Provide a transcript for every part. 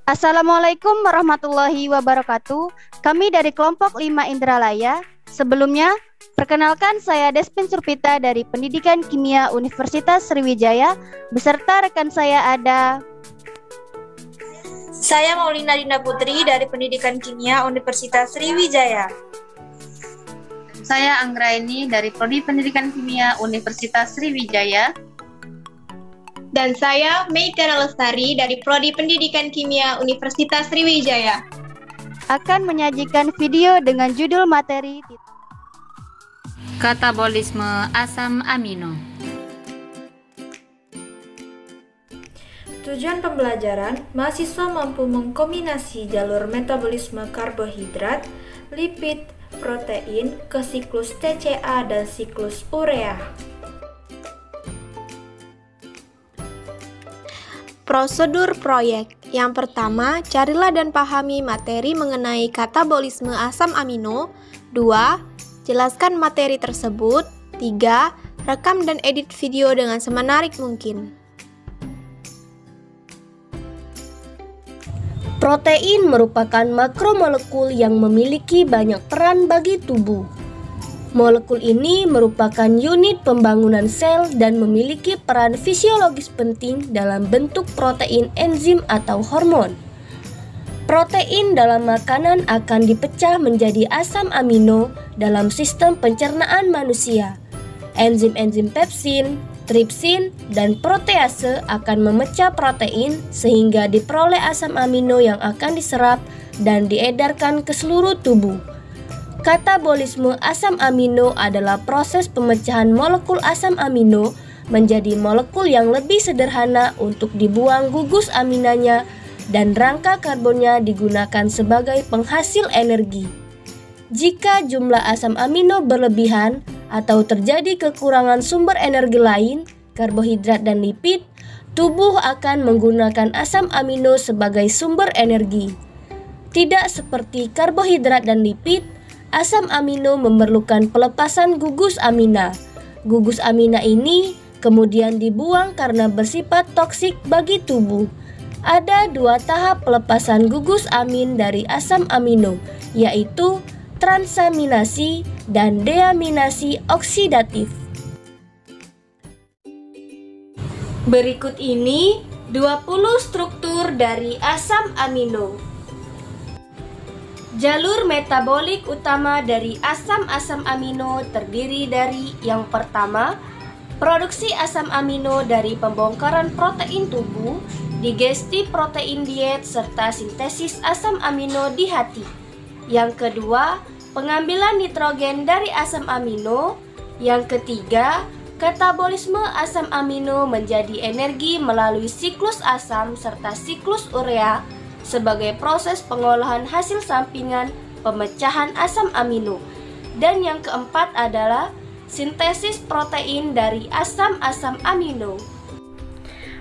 Assalamualaikum warahmatullahi wabarakatuh. Kami dari kelompok 5 Indralaya. Sebelumnya, perkenalkan saya Despin Surpita dari Pendidikan Kimia Universitas Sriwijaya. Beserta rekan saya ada Saya Maulina Dinda Putri dari Pendidikan Kimia Universitas Sriwijaya. Saya Anggraini dari Prodi Pendidikan Kimia Universitas Sriwijaya. Dan saya Meikara Lestari dari Prodi Pendidikan Kimia Universitas Sriwijaya. akan menyajikan video dengan judul materi Katabolisme asam amino. Tujuan pembelajaran, mahasiswa mampu mengkombinasi jalur metabolisme karbohidrat, lipid, protein ke siklus TCA dan siklus urea. Prosedur proyek. Yang pertama, carilah dan pahami materi mengenai katabolisme asam amino. 2. Jelaskan materi tersebut. 3. Rekam dan edit video dengan semenarik mungkin. Protein merupakan makromolekul yang memiliki banyak peran bagi tubuh. Molekul ini merupakan unit pembangunan sel dan memiliki peran fisiologis penting dalam bentuk protein, enzim, atau hormon. Protein dalam makanan akan dipecah menjadi asam amino dalam sistem pencernaan manusia. Enzim-enzim pepsin, tripsin, dan protease akan memecah protein sehingga diperoleh asam amino yang akan diserap dan diedarkan ke seluruh tubuh. Katabolisme asam amino adalah proses pemecahan molekul asam amino menjadi molekul yang lebih sederhana untuk dibuang gugus aminanya dan rangka karbonnya digunakan sebagai penghasil energi. Jika jumlah asam amino berlebihan atau terjadi kekurangan sumber energi lain, karbohidrat dan lipid, tubuh akan menggunakan asam amino sebagai sumber energi. Tidak seperti karbohidrat dan lipid, asam amino memerlukan pelepasan gugus amina. Gugus amina ini kemudian dibuang karena bersifat toksik bagi tubuh. Ada 2 tahap pelepasan gugus amin dari asam amino, yaitu transaminasi dan deaminasi oksidatif. Berikut ini 20 struktur dari asam amino. Jalur metabolik utama dari asam-asam amino terdiri dari yang pertama, produksi asam amino dari pembongkaran protein tubuh, digesti protein diet, serta sintesis asam amino di hati. Yang kedua, pengambilan nitrogen dari asam amino. Yang ketiga, katabolisme asam amino menjadi energi melalui siklus asam serta siklus urea sebagai proses pengolahan hasil sampingan pemecahan asam amino. Dan yang keempat adalah sintesis protein dari asam-asam amino.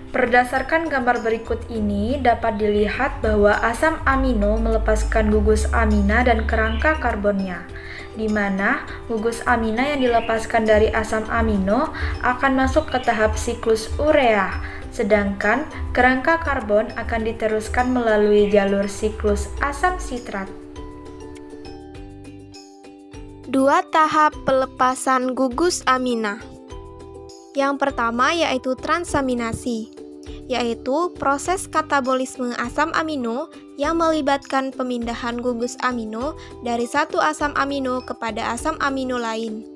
Berdasarkan gambar berikut ini dapat dilihat bahwa asam amino melepaskan gugus amina dan kerangka karbonnya, di mana gugus amina yang dilepaskan dari asam amino akan masuk ke tahap siklus urea, sedangkan kerangka karbon akan diteruskan melalui jalur siklus asam sitrat. 2 tahap pelepasan gugus amina. Yang pertama yaitu transaminasi, yaitu proses katabolisme asam amino yang melibatkan pemindahan gugus amino dari satu asam amino kepada asam amino lain.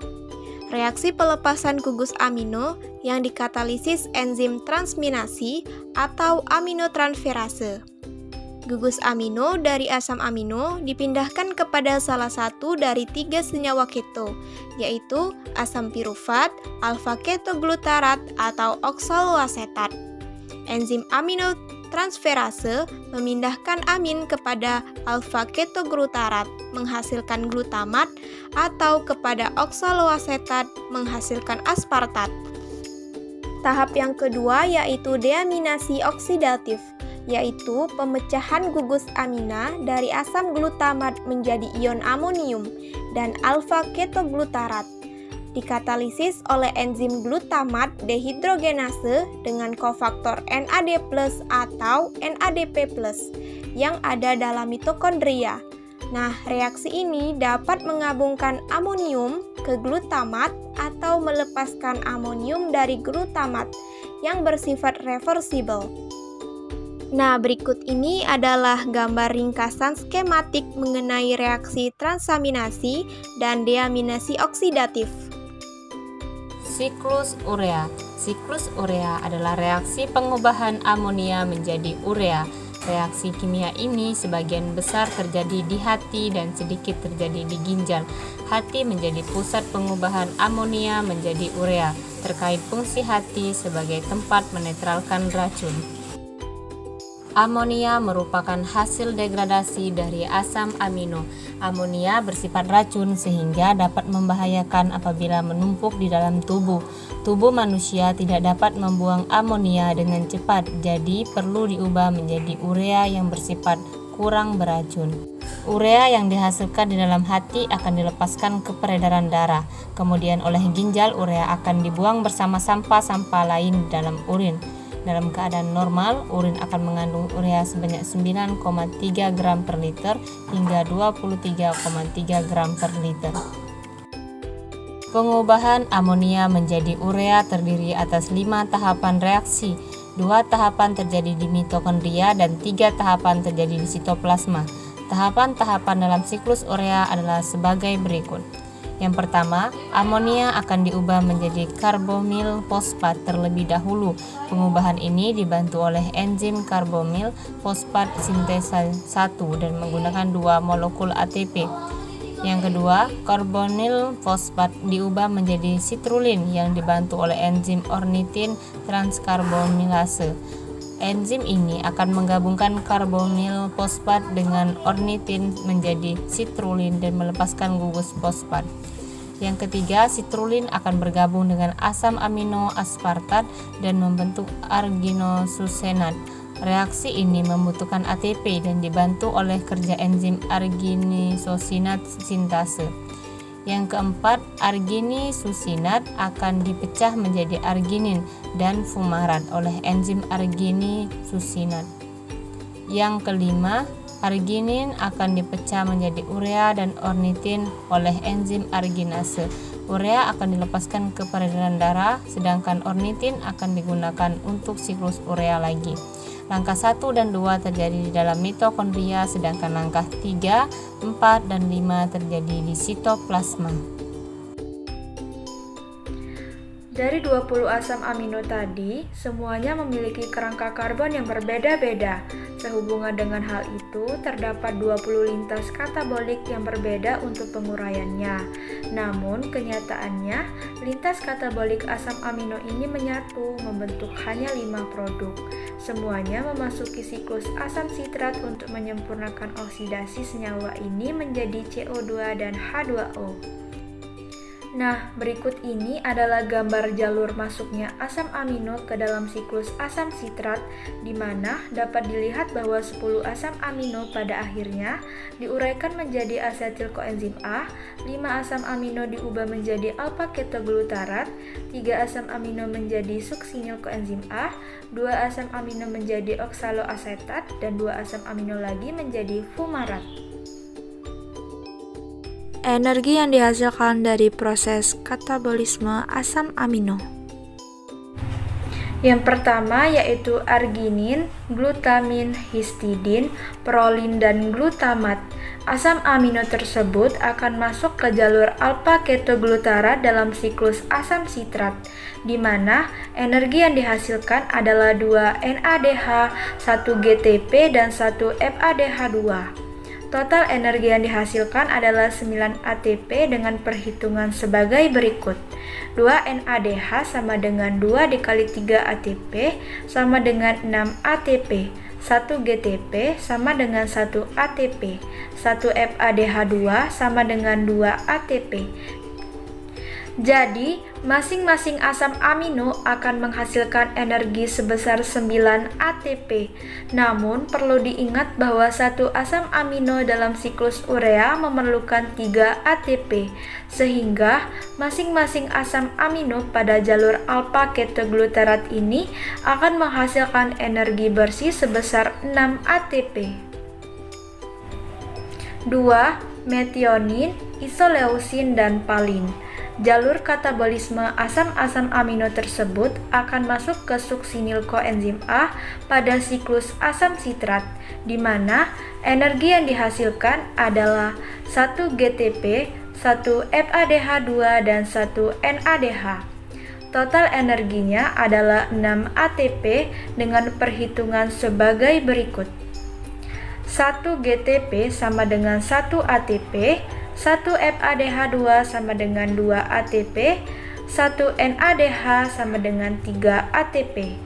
Reaksi pelepasan gugus amino yang dikatalisis enzim transminasi atau aminotransferase. Gugus amino dari asam amino dipindahkan kepada salah satu dari 3 senyawa keto, yaitu asam pirufat, alfa-ketoglutarat, atau oksaloasetat. Enzim aminotransferase memindahkan amin kepada alfa-ketoglutarat, menghasilkan glutamat, atau kepada oksaloasetat, menghasilkan aspartat. Tahap yang kedua yaitu deaminasi oksidatif, yaitu pemecahan gugus amina dari asam glutamat menjadi ion amonium dan alfa-ketoglutarat. dikatalisis oleh enzim glutamat dehidrogenase dengan kofaktor NAD+ atau NADP+ yang ada dalam mitokondria. Nah, reaksi ini dapat menggabungkan amonium ke glutamat atau melepaskan amonium dari glutamat yang bersifat reversibel. Nah, berikut ini adalah gambar ringkasan skematik mengenai reaksi transaminasi dan deaminasi oksidatif. Siklus urea. Siklus urea adalah reaksi pengubahan amonia menjadi urea. Reaksi kimia ini sebagian besar terjadi di hati dan sedikit terjadi di ginjal. Hati menjadi pusat pengubahan amonia menjadi urea, terkait fungsi hati sebagai tempat menetralkan racun. Amonia merupakan hasil degradasi dari asam amino. Amonia bersifat racun sehingga dapat membahayakan apabila menumpuk di dalam tubuh. Tubuh manusia tidak dapat membuang amonia dengan cepat, jadi perlu diubah menjadi urea yang bersifat kurang beracun. Urea yang dihasilkan di dalam hati akan dilepaskan ke peredaran darah. Kemudian oleh ginjal, urea akan dibuang bersama sampah-sampah lain dalam urin. Dalam keadaan normal, urin akan mengandung urea sebanyak 9,3 gram per liter hingga 23,3 gram per liter. Pengubahan amonia menjadi urea terdiri atas 5 tahapan reaksi. 2 tahapan terjadi di mitokondria dan 3 tahapan terjadi di sitoplasma. Tahapan-tahapan dalam siklus urea adalah sebagai berikut. Yang pertama, amonia akan diubah menjadi karbomil fosfat terlebih dahulu. Pengubahan ini dibantu oleh enzim karbomil fosfat sintesa 1 dan menggunakan 2 molekul ATP. Yang kedua, karbonil fosfat diubah menjadi sitrulin yang dibantu oleh enzim ornitin transkarbonilase. Enzim ini akan menggabungkan karbonil fosfat dengan ornitin menjadi sitrulin dan melepaskan gugus fosfat. Yang ketiga, sitrulin akan bergabung dengan asam amino aspartat dan membentuk arginosusenat. Reaksi ini membutuhkan ATP dan dibantu oleh kerja enzim arginisosinat sintase. Yang keempat, arginisusinat akan dipecah menjadi arginin dan fumarat oleh enzim arginisusinat. Yang kelima, arginin akan dipecah menjadi urea dan ornitin oleh enzim arginase. Urea akan dilepaskan ke peredaran darah, sedangkan ornitin akan digunakan untuk siklus urea lagi. Langkah 1 dan 2 terjadi di dalam mitokondria, sedangkan langkah 3, 4, dan 5 terjadi di sitoplasma. Dari 20 asam amino tadi, semuanya memiliki kerangka karbon yang berbeda-beda. Sehubungan dengan hal itu, terdapat 20 lintas katabolik yang berbeda untuk penguraiannya. Namun, kenyataannya, lintas katabolik asam amino ini menyatu, membentuk hanya 5 produk. Semuanya memasuki siklus asam sitrat untuk menyempurnakan oksidasi senyawa ini menjadi CO2 dan H2O. Nah, berikut ini adalah gambar jalur masuknya asam amino ke dalam siklus asam sitrat, di mana dapat dilihat bahwa 10 asam amino pada akhirnya diuraikan menjadi asetil koenzim A, 5 asam amino diubah menjadi alpha-ketoglutarat, 3 asam amino menjadi suksinil koenzim A, 2 asam amino menjadi oksaloasetat, dan 2 asam amino lagi menjadi fumarat. Energi yang dihasilkan dari proses katabolisme asam amino. Yang pertama yaitu arginin, glutamin, histidin, prolin, dan glutamat. Asam amino tersebut akan masuk ke jalur alpha-ketoglutarat dalam siklus asam sitrat, di mana energi yang dihasilkan adalah 2 NADH, 1 GTP, dan 1 FADH2. Total energi yang dihasilkan adalah 9 ATP dengan perhitungan sebagai berikut. 2 NADH sama dengan 2 dikali 3 ATP sama dengan 6 ATP. 1 GTP sama dengan 1 ATP. 1 FADH2 sama dengan 2 ATP. Jadi, masing-masing asam amino akan menghasilkan energi sebesar 9 ATP. Namun, perlu diingat bahwa satu asam amino dalam siklus urea memerlukan 3 ATP, sehingga masing-masing asam amino pada jalur alpha ketogluterat ini akan menghasilkan energi bersih sebesar 6 ATP. 2. Metionin, isoleusin, dan valin. Jalur katabolisme asam-asam amino tersebut akan masuk ke suksinil koenzim A pada siklus asam sitrat, di mana energi yang dihasilkan adalah 1 GTP, 1 FADH2, dan 1 NADH. Total energinya adalah 6 ATP dengan perhitungan sebagai berikut. 1 GTP sama dengan 1 ATP, 1 FADH2 sama dengan 2 ATP, 1 NADH sama dengan 3 ATP.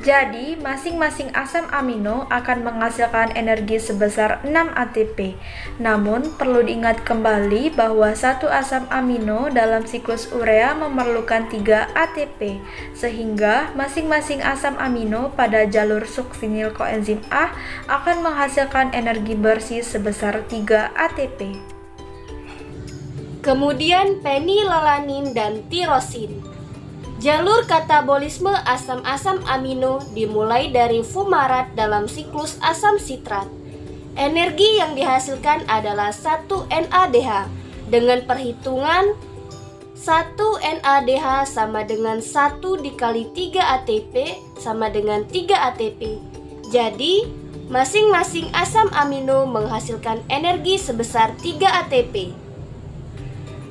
Jadi, masing-masing asam amino akan menghasilkan energi sebesar 6 ATP. Namun, perlu diingat kembali bahwa satu asam amino dalam siklus urea memerlukan 3 ATP, sehingga masing-masing asam amino pada jalur suksinil koenzim A akan menghasilkan energi bersih sebesar 3 ATP. Kemudian fenilalanin dan tirosin. Jalur katabolisme asam-asam amino dimulai dari fumarat dalam siklus asam sitrat. Energi yang dihasilkan adalah 1 NADH dengan perhitungan 1 NADH sama dengan 1 dikali 3 ATP sama dengan 3 ATP. Jadi, masing-masing asam amino menghasilkan energi sebesar 3 ATP.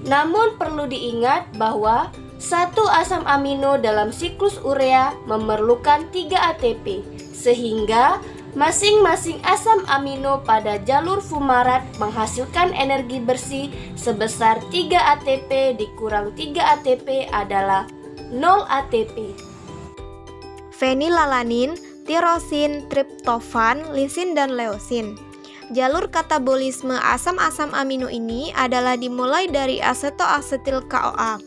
Namun perlu diingat bahwa satu asam amino dalam siklus urea memerlukan 3 ATP, sehingga masing-masing asam amino pada jalur fumarat menghasilkan energi bersih sebesar 3 ATP dikurang 3 ATP adalah 0 ATP. Fenilalanin, tirosin, triptofan, lisin, dan leusin. Jalur katabolisme asam-asam amino ini adalah dimulai dari asetoasetil CoA,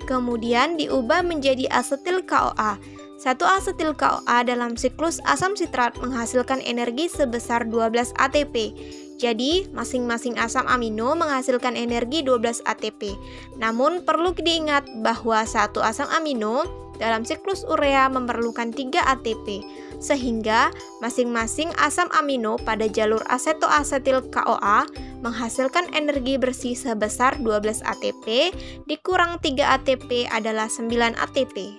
kemudian diubah menjadi asetil CoA. Satu asetil CoA dalam siklus asam sitrat menghasilkan energi sebesar 12 ATP. Jadi, masing-masing asam amino menghasilkan energi 12 ATP. Namun, perlu diingat bahwa satu asam amino dalam siklus urea memerlukan 3 ATP, sehingga masing-masing asam amino pada jalur asetoasetil CoA menghasilkan energi bersih sebesar 12 ATP dikurang 3 ATP adalah 9 ATP.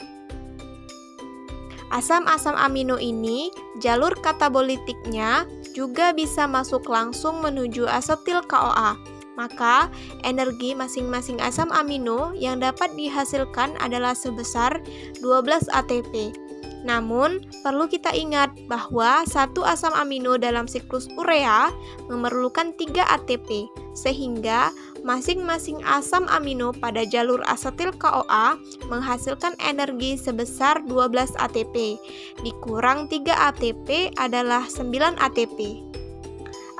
Asam-asam amino ini, jalur katabolitiknya juga bisa masuk langsung menuju asetil CoA. Maka, energi masing-masing asam amino yang dapat dihasilkan adalah sebesar 12 ATP. Namun, perlu kita ingat bahwa satu asam amino dalam siklus urea memerlukan 3 ATP, sehingga masing-masing asam amino pada jalur asetil CoA menghasilkan energi sebesar 12 ATP, dikurang 3 ATP adalah 9 ATP.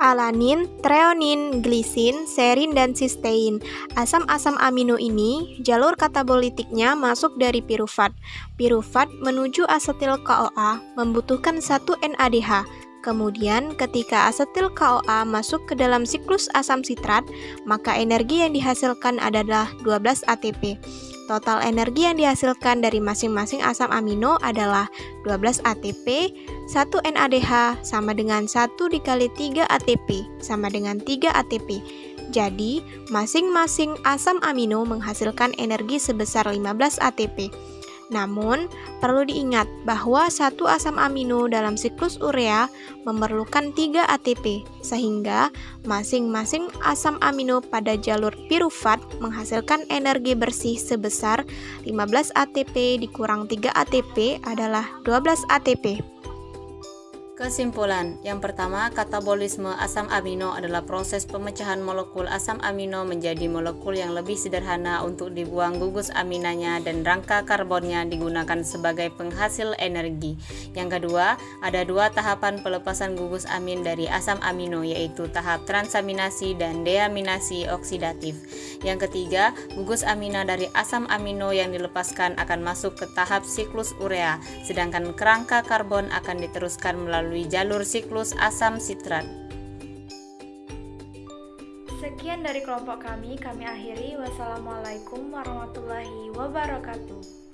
Alanin, treonin, glisin, serin, dan sistein. Asam-asam amino ini, jalur katabolitiknya masuk dari pirufat. Pirufat menuju asetil CoA membutuhkan 1 NADH. Kemudian, ketika asetil CoA masuk ke dalam siklus asam sitrat, maka energi yang dihasilkan adalah 12 ATP. Total energi yang dihasilkan dari masing-masing asam amino adalah 12 ATP, 1 NADH sama dengan 1 dikali 3 ATP sama dengan 3 ATP. Jadi, masing-masing asam amino menghasilkan energi sebesar 15 ATP. Namun, perlu diingat bahwa satu asam amino dalam siklus urea memerlukan 3 ATP, sehingga masing-masing asam amino pada jalur pirufat menghasilkan energi bersih sebesar 15 ATP dikurang 3 ATP adalah 12 ATP. Kesimpulan, yang pertama, katabolisme asam amino adalah proses pemecahan molekul asam amino menjadi molekul yang lebih sederhana untuk dibuang gugus aminanya dan rangka karbonnya digunakan sebagai penghasil energi. Yang kedua, ada dua tahapan pelepasan gugus amin dari asam amino, yaitu tahap transaminasi dan deaminasi oksidatif. Yang ketiga, gugus amina dari asam amino yang dilepaskan akan masuk ke tahap siklus urea, sedangkan kerangka karbon akan diteruskan melalui jalur siklus asam sitrat. Sekian dari kelompok kami akhiri. Wassalamualaikum warahmatullahi wabarakatuh.